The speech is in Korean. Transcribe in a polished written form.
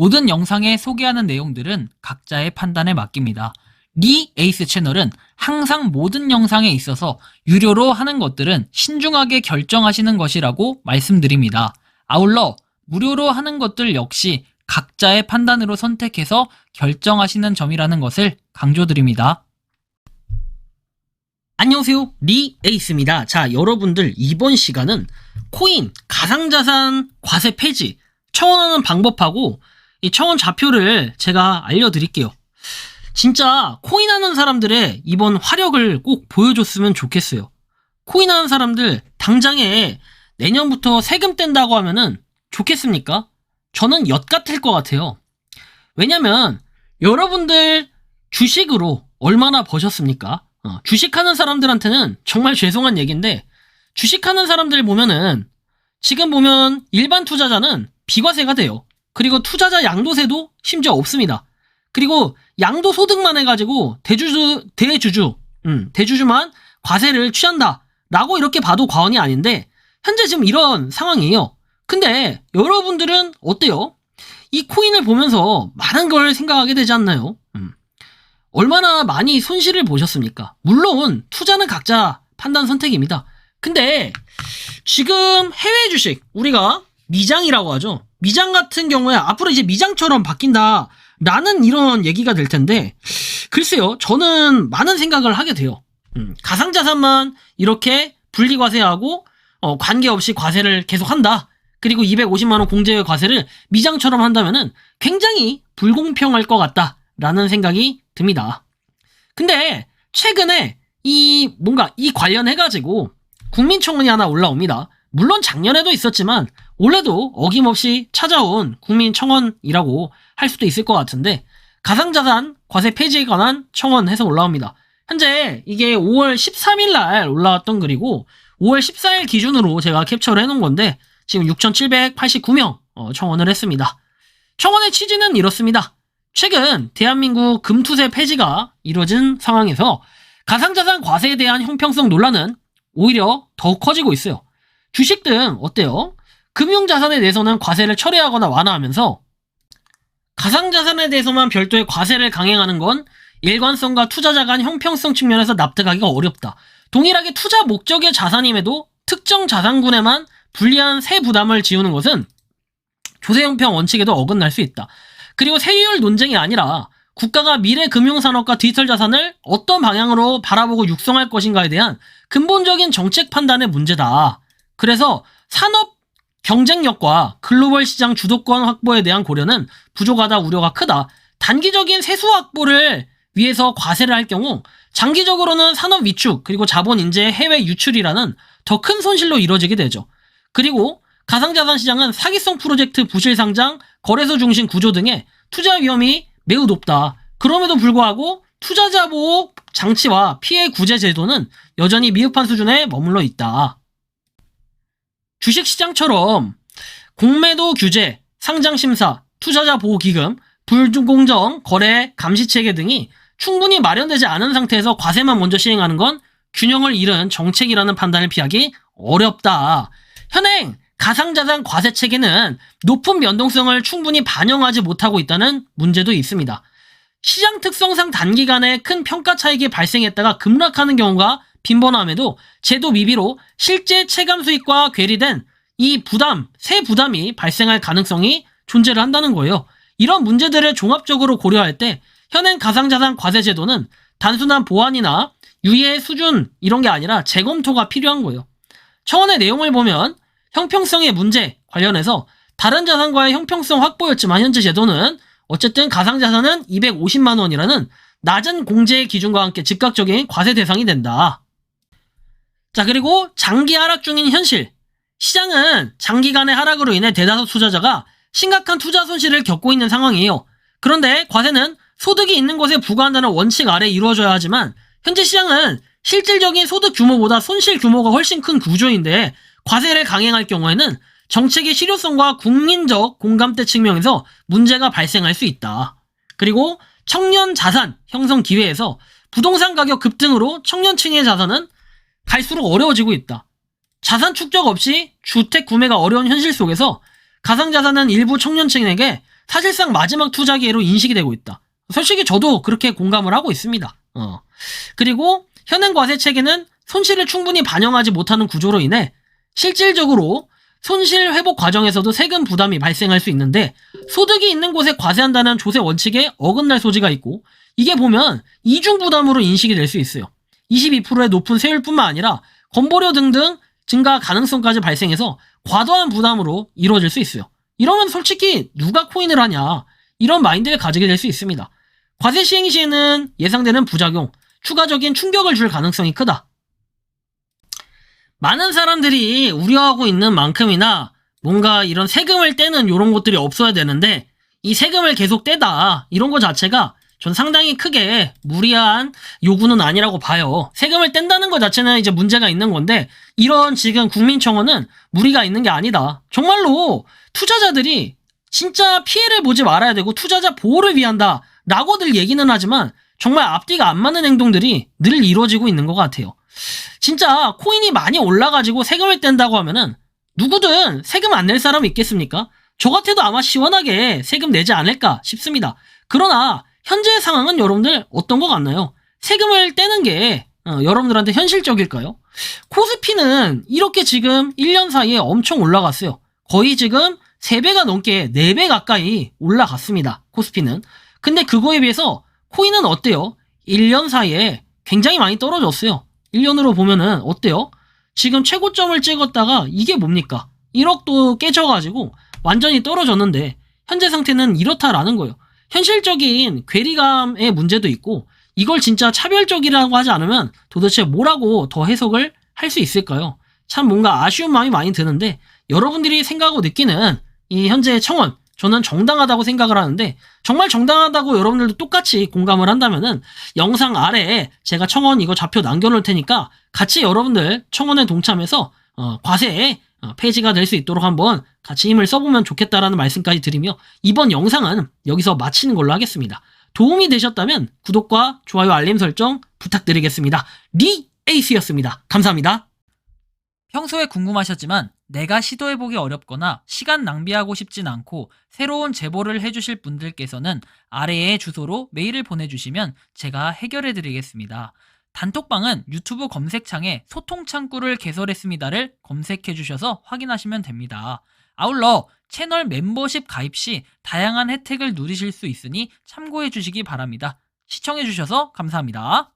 모든 영상에 소개하는 내용들은 각자의 판단에 맡깁니다. 리 에이스 채널은 항상 모든 영상에 있어서 유료로 하는 것들은 신중하게 결정하시는 것이라고 말씀드립니다. 아울러 무료로 하는 것들 역시 각자의 판단으로 선택해서 결정하시는 점이라는 것을 강조드립니다. 안녕하세요, 리 에이스입니다. 자, 여러분들 이번 시간은 코인, 가상자산 과세 폐지, 청원하는 방법하고 이 청원 좌표를 제가 알려드릴게요. 진짜 코인하는 사람들의 이번 화력을 꼭 보여줬으면 좋겠어요. 코인하는 사람들 당장에 내년부터 세금 뗀다고 하면은 좋겠습니까? 저는 엿 같을 것 같아요. 왜냐면 여러분들 주식으로 얼마나 버셨습니까? 주식하는 사람들한테는 정말 죄송한 얘기인데, 주식하는 사람들 보면은 지금 보면 일반 투자자는 비과세가 돼요. 그리고 투자자 양도세도 심지어 없습니다. 그리고 양도소득만 해가지고 대주주만 과세를 취한다 라고 이렇게 봐도 과언이 아닌데, 현재 지금 이런 상황이에요. 근데 여러분들은 어때요? 이 코인을 보면서 많은 걸 생각하게 되지 않나요? 얼마나 많이 손실을 보셨습니까? 물론 투자는 각자 판단 선택입니다. 근데 지금 해외 주식, 우리가 미장이라고 하죠. 미장 같은 경우에 앞으로 이제 미장처럼 바뀐다 라는 이런 얘기가 될 텐데, 글쎄요, 저는 많은 생각을 하게 돼요. 가상자산만 이렇게 분리과세하고 관계없이 과세를 계속한다. 그리고 250만원 공제의 과세를 미장처럼 한다면은 굉장히 불공평할 것 같다 라는 생각이 듭니다. 근데 최근에 이 관련해가지고 국민청원이 하나 올라옵니다. 물론 작년에도 있었지만 올해도 어김없이 찾아온 국민청원이라고 할 수도 있을 것 같은데, 가상자산 과세 폐지에 관한 청원해서 올라옵니다. 현재 이게 5월 13일 날 올라왔던 글이고 5월 14일 기준으로 제가 캡처를 해놓은 건데, 지금 6,789명 청원을 했습니다. 청원의 취지는 이렇습니다. 최근 대한민국 금투세 폐지가 이루어진 상황에서 가상자산 과세에 대한 형평성 논란은 오히려 더욱 커지고 있어요. 주식 등 어때요? 금융자산에 대해서는 과세를 철회하거나 완화하면서 가상자산에 대해서만 별도의 과세를 강행하는 건 일관성과 투자자 간 형평성 측면에서 납득하기가 어렵다. 동일하게 투자 목적의 자산임에도 특정 자산군에만 불리한 세 부담을 지우는 것은 조세형평 원칙에도 어긋날 수 있다. 그리고 세율 논쟁이 아니라 국가가 미래 금융산업과 디지털 자산을 어떤 방향으로 바라보고 육성할 것인가에 대한 근본적인 정책 판단의 문제다. 그래서 산업 경쟁력과 글로벌 시장 주도권 확보에 대한 고려는 부족하다, 우려가 크다. 단기적인 세수 확보를 위해서 과세를 할 경우 장기적으로는 산업 위축 그리고 자본 인재의 해외 유출이라는 더 큰 손실로 이루어지게 되죠. 그리고 가상자산 시장은 사기성 프로젝트 부실 상장, 거래소 중심 구조 등의 투자 위험이 매우 높다. 그럼에도 불구하고 투자자 보호 장치와 피해 구제 제도는 여전히 미흡한 수준에 머물러 있다. 주식시장처럼 공매도 규제, 상장 심사, 투자자 보호 기금, 불공정 거래 감시 체계 등이 충분히 마련되지 않은 상태에서 과세만 먼저 시행하는 건 균형을 잃은 정책이라는 판단을 피하기 어렵다. 현행 가상자산 과세 체계는 높은 변동성을 충분히 반영하지 못하고 있다는 문제도 있습니다. 시장 특성상 단기간에 큰 평가 차익이 발생했다가 급락하는 경우가 빈번함에도 제도 미비로 실제 체감 수익과 괴리된 이 세 부담이 발생할 가능성이 존재를 한다는 거예요. 이런 문제들을 종합적으로 고려할 때 현행 가상자산 과세 제도는 단순한 보완이나 유예 수준 이런 게 아니라 재검토가 필요한 거예요. 청원의 내용을 보면 형평성의 문제 관련해서 다른 자산과의 형평성 확보였지만 현재 제도는 어쨌든 가상자산은 250만 원이라는 낮은 공제 기준과 함께 즉각적인 과세 대상이 된다. 자, 그리고 장기 하락 중인 현실. 시장은 장기간의 하락으로 인해 대다수 투자자가 심각한 투자 손실을 겪고 있는 상황이에요. 그런데 과세는 소득이 있는 곳에 부과한다는 원칙 아래 이루어져야 하지만 현재 시장은 실질적인 소득 규모보다 손실 규모가 훨씬 큰 구조인데, 과세를 강행할 경우에는 정책의 실효성과 국민적 공감대 측면에서 문제가 발생할 수 있다. 그리고 청년 자산 형성 기회에서 부동산 가격 급등으로 청년층의 자산은 갈수록 어려워지고 있다. 자산 축적 없이 주택 구매가 어려운 현실 속에서 가상자산은 일부 청년층에게 사실상 마지막 투자 기회로 인식이 되고 있다. 솔직히 저도 그렇게 공감을 하고 있습니다. 그리고 현행 과세 체계는 손실을 충분히 반영하지 못하는 구조로 인해 실질적으로 손실 회복 과정에서도 세금 부담이 발생할 수 있는데 소득이 있는 곳에 과세한다는 조세 원칙에 어긋날 소지가 있고 이게 보면 이중 부담으로 인식이 될 수 있어요. 22%의 높은 세율뿐만 아니라 건보료 등등 증가 가능성까지 발생해서 과도한 부담으로 이루어질 수 있어요. 이러면 솔직히 누가 코인을 하냐 이런 마인드를 가지게 될 수 있습니다. 과세 시행 시에는 예상되는 부작용, 추가적인 충격을 줄 가능성이 크다. 많은 사람들이 우려하고 있는 만큼이나 뭔가 이런 세금을 떼는 이런 것들이 없어야 되는데 이 세금을 계속 떼다 이런 거 자체가 전 상당히 크게 무리한 요구는 아니라고 봐요. 세금을 뗀다는 것 자체는 이제 문제가 있는 건데 이런 지금 국민청원은 무리가 있는 게 아니다. 정말로 투자자들이 진짜 피해를 보지 말아야 되고 투자자 보호를 위한다 라고들 얘기는 하지만 정말 앞뒤가 안 맞는 행동들이 늘 이루어지고 있는 것 같아요. 진짜 코인이 많이 올라가지고 세금을 뗀다고 하면은 누구든 세금 안 낼 사람이 있겠습니까? 저 같아도 아마 시원하게 세금 내지 않을까 싶습니다. 그러나 현재 상황은 여러분들 어떤 것 같나요? 세금을 떼는 게 여러분들한테 현실적일까요? 코스피는 이렇게 지금 1년 사이에 엄청 올라갔어요. 거의 지금 3배가 넘게 4배 가까이 올라갔습니다. 코스피는. 근데 그거에 비해서 코인은 어때요? 1년 사이에 굉장히 많이 떨어졌어요. 1년으로 보면은 어때요? 지금 최고점을 찍었다가 이게 뭡니까? 1억도 깨져가지고 완전히 떨어졌는데 현재 상태는 이렇다라는 거예요. 현실적인 괴리감의 문제도 있고 이걸 진짜 차별적이라고 하지 않으면 도대체 뭐라고 더 해석을 할 수 있을까요? 참 뭔가 아쉬운 마음이 많이 드는데 여러분들이 생각하고 느끼는 이 현재 청원 저는 정당하다고 생각을 하는데 정말 정당하다고 여러분들도 똑같이 공감을 한다면은 영상 아래에 제가 청원 이거 좌표 남겨놓을 테니까 같이 여러분들 청원에 동참해서 과세에 폐지가 될 수 있도록 한번 같이 힘을 써보면 좋겠다라는 말씀까지 드리며 이번 영상은 여기서 마치는 걸로 하겠습니다. 도움이 되셨다면 구독과 좋아요 알림 설정 부탁드리겠습니다. 리에이스였습니다. 감사합니다. 평소에 궁금하셨지만 내가 시도해보기 어렵거나 시간 낭비하고 싶진 않고 새로운 제보를 해주실 분들께서는 아래의 주소로 메일을 보내주시면 제가 해결해드리겠습니다. 단톡방은 유튜브 검색창에 소통창구를 개설했습니다를 검색해주셔서 확인하시면 됩니다. 아울러 채널 멤버십 가입 시 다양한 혜택을 누리실 수 있으니 참고해주시기 바랍니다. 시청해주셔서 감사합니다.